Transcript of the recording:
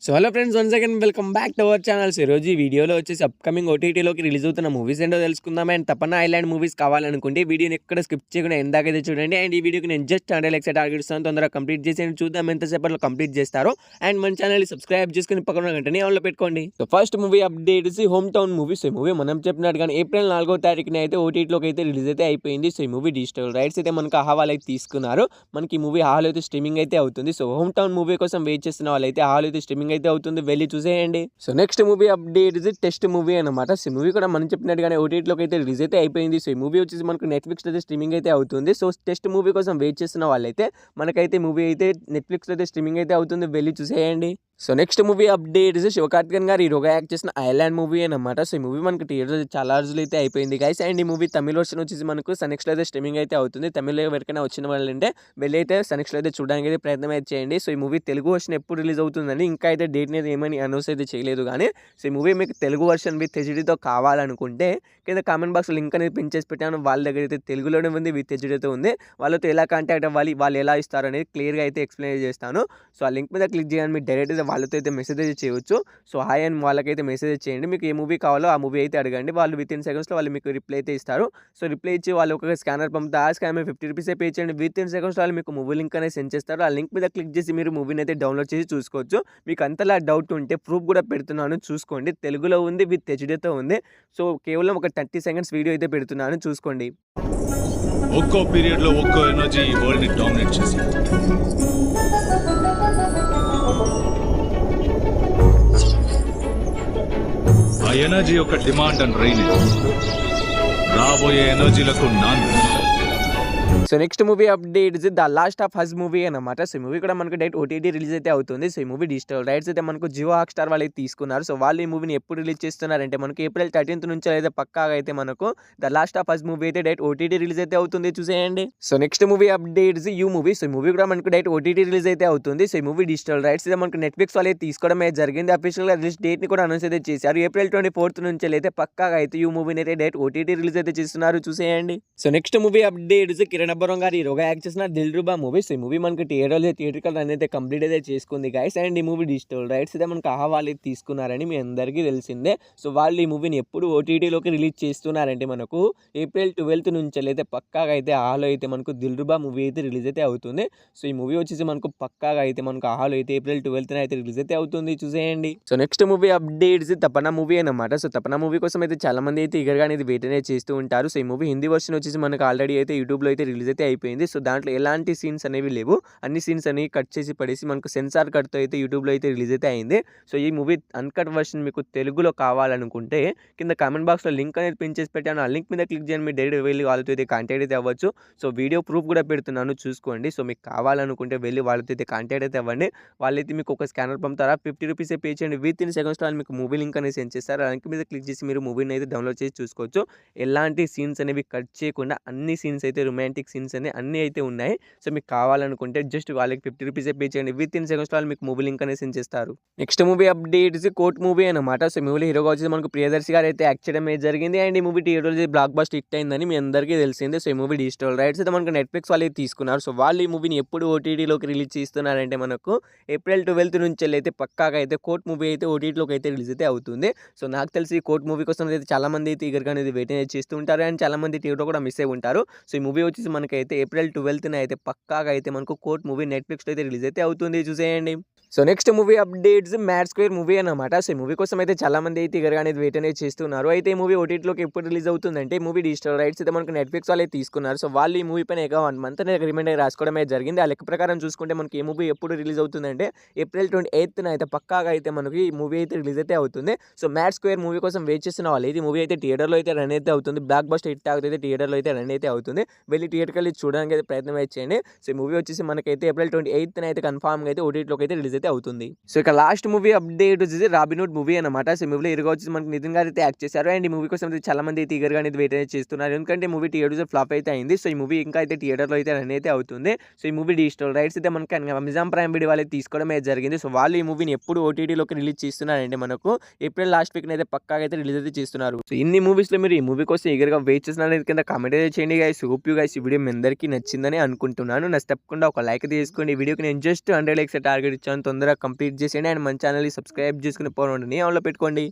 So hello friends, once again welcome back to our channels. ఈరోజు ఈ వీడియోలో వచ్చేసి అప్కమింగ్ ఓటీటీలోకి రిలీజ్ అవుతున్న మూవీస్ ఏంటో తెలుసుకుందాం. అండ్ తపన్నా ఐలాండ్ మూవీస్ కావాలనుకుంటే వీడియోని ఎక్కడ స్కిప్ చేయకుండా ఎందాకైతే చూడండి. అండ్ ఈ వీడియోకి నేను జస్ట్ 100 లైక్స్ టార్గెట్ ఇస్తాను. తొందరగా కంప్లీట్ చేసి చూద్దాం ఎంతసేపట్లో కంప్లీట్ చేస్తారో. అండ్ మన ఛానల్ని సబ్స్క్రైబ్ చేసుకుని పక్కన గంటనే ఆన్లో పెట్టుకోండి. So first movie update home town movie. So ఈ మూవీ మనం చెప్పినట్టుగానే ఏప్రిల్ 4వ తారీఖున అయితే ఓటీటీలోకి అయితే రిలీజ్ అయితే అయిపోయింది. సో ఈ మూవీ డిజిటల్ రైట్స్ అయితే మనకు ఆహావాలు అయితే తీసుకున్నారు. మనకి ఈ మూవీ హాల్ అయితే స్ట్రీమింగ్ అయితే అవుతుంది. సో హోమ్ టౌన్ మూవీ కోసం వెయిట్ చేస్తున్న వాళ్ళైతే హాల్ అయితే స్ట్రీమింగ్ అయితే అవుతుంది, వెళ్ళి చూసేయండి. So next movie update test movie అనమాట. సో మూవీ కూడా మనం చెప్పినట్టుగానే ఓటీటీలోకి అయితే రిలీజ్ అయితే అయిపోయింది. సో ఈ మూవీ వచ్చేసి మనకు నెట్ఫ్లిక్స్ అయితే స్ట్రీమింగ్ అయితే అవుతుంది. సో టెస్ట్ మూవీ కోసం వెయిట్ చేస్తున్న వాళ్ళైతే మనకైతే మూవీ అయితే నెట్ఫ్లిక్స్ అయితే స్ట్రీమింగ్ అయితే అవుతుంది, వెళ్ళి చూసేయండి. So next movie update Sivakarthikeyan గారు హీరోగా యాక్ట్ చేసిన ఐలాండ్ మూవీ అనమాట. సో ఈ మూవీ మనకి థియేటర్ చాలా రోజులు అయితే అయిపోయింది గైస్. అండ్ ఈ మూవీ తమిళ వర్షన్ వచ్చేసి మనకు సనెక్స్లో అయితే స్ట్రీమింగ్ అయితే అవుతుంది. తమిళ ఎవరికైనా వచ్చిన వాళ్ళంటే వెళ్ళి అయితే సనెక్స్లో అయితే చూడడానికి అయితే ప్రయత్నం అయితే చేయండి. సో ఈ మూవీ తెలుగు వర్షన్ ఎప్పుడు రిలీజ్ అవుతుందని ఇంకా అయితే డేట్ అనేది ఏమని అనౌన్స్ అయితే చేయలేదు. కానీ సో ఈ మూవీ మీకు తెలుగు వర్షన్ విత్ హెచ్డీతో కావాలనుకుంటే కింద కామెంట్ బాక్స్ లింక్ అనేది పిన్ చేసి పెట్టాను. వాళ్ళ దగ్గర అయితే తెలుగులోనే ఉంది, విత్ హెచ్డీతో ఉంది. వాళ్ళతో ఎలా కాంటాక్ట్ అవ్వాలి, వాళ్ళు ఎలా ఇస్తారు అనేది క్లియర్గా అయితే ఎక్స్ప్లెయిన్ చేస్తాను. సో ఆ లింక్ మీద క్లిక్ చేయండి, మీరు డైరెక్ట్ అయితే వాళ్ళతో అయితే మెసేజ్ అయితే చేయవచ్చు. సో హాయ్ అని వాళ్ళకైతే మెసేజ్ చేయండి. మీకు ఏ మూవీ కావాలో ఆ మూవీ అయితే అడగండి. వాళ్ళు విత్ ఇన్ సెకండ్స్లో వాళ్ళు మీకు రిప్లై అయితే ఇస్తారు. సో రిప్లై ఇచ్చి వాళ్ళు ఒక స్కానర్ పంపితే ఆ స్కానర్ 50 రూపీసే పే చేయండి. విత్ ఇన్ సెకండ్స్లో వాళ్ళు మీకు మూవీ లింక్ అనేది సెండ్ చేస్తారు. ఆ లింక్ మీద క్లిక్ చేసి మీరు మూవీని అయితే డౌన్లోడ్ చేసి చూసుకోవచ్చు. మీకు అంతలా డౌట్ ఉంటే ప్రూఫ్ కూడా పెడుతున్నాను, చూసుకోండి. తెలుగులో ఉంది, విత్ హెచ్డీతో ఉంది. సో కేవలం ఒక 30 సెకండ్స్ వీడియో అయితే పెడుతున్నాను, చూసుకోండి. ఒక్కో పీరియడ్ లో ఒక్కో ఎనర్జీ ఈ వరల్డ్ ని డామినేట్ చేసింది. ఆ ఎనర్జీ యొక్క డిమాండ్ అండ్ రైనేజ్ రాబోయే ఎనర్జీలకు నాంది. So next movie update the last of us movie అనమాట. సో ఈ మూవీ కూడా మనకు డైరెక్ట్ ఓటీటీ రిలీజ్ అయితే అవుతుంది. సో ఈ మూవీ డిజిటల్ రైట్స్ అయితే మనకు జియో హాట్‌స్టార్ వాళ్ళు అయితే తీసుకున్నారు. సో వాళ్ళు ఈ మూవీని ఎప్పుడు రిలీజ్ చేస్తున్నారంటే మనకు ఏప్రిల్ 13th నుంచి అయితే పక్కాగా అయితే మనకు the last of us movie అయితే డైరెక్ట్ ఓటీటీ రిలీజ్ అయితే అవుతుంది, చూసేయండి. So next movie updates you movie. So ఈ మూవీ కూడా మనకు డైరెక్ట్ ఓటీటీ రిలీజ్ అయితే అవుతుంది. సో ఈ మూవీ డిజిటల్ రైట్స్ అయితే మనకు నెట్ఫ్లిక్స్ వాళ్ళు అయితే తీసుకోవడం అయితే జరిగింది. అఫీషియల్గా రిలీజ్ డేట్ ని కూడా అనౌన్స్ అయితే చేశారు. ఏప్రిల్ 24th నుంచి అయితే పక్కాగా అయితే యూ మూవీని అయితే డైరెక్ట్ ఓటీటీ రిలీజ్ అయితే చేస్తున్నారు, చూసేయండి. So next movie updates Kiran Abbavaram గారు హీరోగా యాక్ట్ చేసిన దిల్రుబా మూవీ. సో ఈ మూవీ మనకి థియేటర్కల్ రన్ అయితే కంప్లీట్ అయితే చేసుకుంది గైస్. అండ్ ఈ మూవీ డిజిటల్ రైట్స్ అయితే మనకు ఆహావాలు తీసుకున్నారని మీ అందరికీ తెలిసిందే. సో వాళ్ళు ఈ మూవీని ఎప్పుడు ఓటీటీలోకి రిలీజ్ చేస్తున్నారంటే మనకు ఏప్రిల్ 12th నుంచి అయితే పక్కాగా అయితే ఆహాలో అయితే మనకు దిల్రుబా మూవీ అయితే రిలీజ్ అయితే అవుతుంది. సో ఈ మూవీ వచ్చేసి మనకు పక్కాగా అయితే మనకు ఆహాలో అయితే ఏప్రిల్ 12th అయితే రిలీజ్ అయితే అవుతుంది, చూసేయండి. So next movie updates Tapanna movie అనమాట. సో తపన్నా మూవీ కోసం అయితే చాలా మంది అయితే ఈగర్గా అనేది వెయిట్ అనేది చేస్తూ ఉంటారు. సో ఈ మూవీ హిందీ వర్షన్ వచ్చేసి మనకు ఆల్రెడీ అయితే యూట్యూబ్లో అయితే రిలీజ్ అయితే అయిపోయింది. సో దాంట్లో ఎలాంటి సీన్స్ అనేవి లేవు, అన్ని సీన్స్ అనేవి కట్ చేసి పడేసి మనకు సెన్సార్ కట్తో అయితే యూట్యూబ్లో అయితే రిలీజ్ అయితే అయింది. సో ఈ మూవీ అన్కట్ వర్షన్ మీకు తెలుగులో కావాలనుకుంటే కింద కామెంట్ బాక్స్లో లింక్ అనేది పిన్ చేసి పెట్టాను. ఆ లింక్ మీద క్లిక్ చేయండి, మీరు డైరెక్ట్ వెళ్ళి వాళ్ళతో అయితే కాంటాక్ట్ అయితే అవ్వచ్చు. సో వీడియో ప్రూఫ్ కూడా పెడుతున్నాను, చూసుకోండి. సో మీకు కావాలనుకుంటే వెళ్ళి వాళ్ళతో అయితే కాంటాక్ట్ అయితే అవ్వండి. వాళ్ళైతే మీకు ఒక స్కానర్ పంపుతారా, 50 రూపీసే పే చేయండి. విత్ ఇన్ సెకండ్స్లో వాళ్ళు మీకు మూవీ లింక్ అనేది సెండ్ చేస్తారు. ఆ లింక్ మీద క్లిక్ చేసి మీరు మూవీని అయితే డౌన్లోడ్ చేసి చూసుకోవచ్చు. ఎలాంటి సీన్స్ అనేవి కట్ చేయకుండా అన్ని సీన్స్ అయితే రొమాంటిక్ సీన్స్ అనేవి అన్నీ అయితే ఉన్నాయి. సో మీకు కావాలనుకుంటే జస్ట్ వాళ్ళకి 50 రూపీసే పే చేయండి. విత్ ఇన్ సెకండ్స్ వాళ్ళు మీకు మూవీ లింక్ అనేది సెండ్ చేస్తారు. Next movie updates court movie అనమాట. సో మూవీలో హీరోగా వచ్చేసి మనకు ప్రియదర్శి గారు అయితే యాక్ట్ చేయడం అయితే జరిగింది. అండ్ ఈ movie theatre block buster hit అయిందని మీ అందరికీ తెలిసిందే. సో ఈ మూవీ డిజిటల్ రైట్స్ అయితే మనకు నెట్ఫ్లిక్స్ వాళ్ళు తీసుకున్నారు. సో వాళ్ళు ఈ మూవీని ఎప్పుడు ఓటీటీలోకి రిలీజ్ చేస్తున్నారంటే మనకు ఏప్రిల్ 12th నుంచి అయితే పక్కాగా అయితే కోర్ట్ మూవీ అయితే ఓటీటీలోకి అయితే రిలీజ్ అయితే అవుతుంది. సో నాకు తెలిసి కోర్ట్ మూవీ కోసం అయితే చాలా మంది అయితే ఈగర్గా అనేది వెయిట్ అనేది చేస్తూ ఉంటారు. అండ్ చాలా మంది థియేటర్ కూడా మిస్ అయి ఉంటారు. సో ఈ మూవీ వచ్చేసి మనకైతే ఏప్రిల్ 12th అయితే పక్కాగా అయితే మనకు కోర్ట్ మూవీ నెట్ఫ్లిక్స్ అయితే రిలీజ్ అయితే అవుతుంది, చూసేయండి. So next movie updates mad square movie అనమాట. సో ఈ మూవీ కోసం అయితే చాలా మంది అయితే ఈగర్గా అనేది వెయిట్ అనేది చేస్తున్నారు. అయితే ఈ మూవీ ఓటీటీలోకి ఎప్పుడు రిలీజ్ అవుతుందంటే ఈ మూవీ డిజిటల్ రైట్స్ అయితే మనకు నెట్ఫ్లిక్స్ వాళ్ళు తీసుకున్నారు. సో వాళ్ళు ఈ మూవీ పైన 1 month అగ్రిమెంట్ అయితే రాసుకోవడం అయితే జరిగింది. ఆ లెక్క ప్రకారం చూసుకుంటే మనకి ఈ మూవీ ఎప్పుడు రిలీజ్ అవుతుందంటే ఏప్రిల్ 28th అయితే పక్కాగా అయితే మనకి ఈ మూవీ అయితే రిలీజ్ అయితే అవుతుంది. సో మ్యాడ్ స్క్వేర్ మూవీ కోసం వెయిట్ చేస్తున్న వాళ్ళు ఇది మూవీ అయితే థియేటర్లో అయితే రన్ అయితే అవుతుంది. బ్లాక్ బస్టర్ హిట్ అయితే థియేటర్లో అయితే రన్ అయితే అవుతుంది. వెళ్ళి థియేటర్కి వెళ్ళి చూడడానికి అయితే ప్రయత్నం అయితే చేయండి. సో ఈ మూవీ వచ్చేసి మనకైతే ఏప్రిల్ 28th అయితే కన్ఫామ్గా అయితే ఓటీటీలోకి అయితే రిలీజ్ అయితే అవుతుంది. సో ఇక లాస్ట్ మూవీ అప్డేట్ వచ్చేసి రాబిన్హుడ్ మూవీ అనమాట. సో మూవీలో హీరోగా వచ్చేసి మనకి నితిన్ గారు అయితే యాక్ట్ చేశారు. అండ్ ఈ మూవీ కోసం అయితే చాలా మంది అయితే ఈగర్గా అనేది వెయిట్ అనేది చేస్తున్నారు. ఎందుకంటే మూవీ థియేటర్ ఫ్లాప్ అయితే అయింది. సో ఈ మూవీ ఇంకా అయితే థియేటర్లో అయితే రన్ అయితే అవుతుంది. సో ఈ మూవీ డిజిటల్ రైట్స్ అయితే మనకి అమెజాన్ ప్రైమ్ వీడియో వాళ్ళు తీసుకోవడం అయితే జరిగింది. సో వాళ్ళు ఈ మూవీని ఎప్పుడు ఓటీటీలోకి రిలీజ్ చేస్తున్నారంటే మనకు ఏప్రిల్ లాస్ట్ వీక్ అయితే పక్కాగా అయితే రిలీజ్ అయితే చేస్తున్నారు. సో ఇన్ని మూవీస్లో మీరు ఈ మూవీ కోసం ఈగర్గా వెయిట్ చేస్తున్నారు కింద కామెంట్ అయితే చేయండి గైస్. హోప్ యూ గైస్ ఈ వీడియో మీ అందరికీ నచ్చిందని అనుకుంటున్నాను. నా తప్పకుండా ఒక లైక్ తీసుకోండి. ఈ వీడియోకి నేను జస్ట్ 100 లైక్స్ టార్గెట్ ఇచ్చాను. తొందరగా కంప్లీట్ చేసేయండి. అండ్ మన ఛానల్ని సబ్స్క్రైబ్ చేసుకుని పోనండి ఆన్లో పెట్టుకోండి.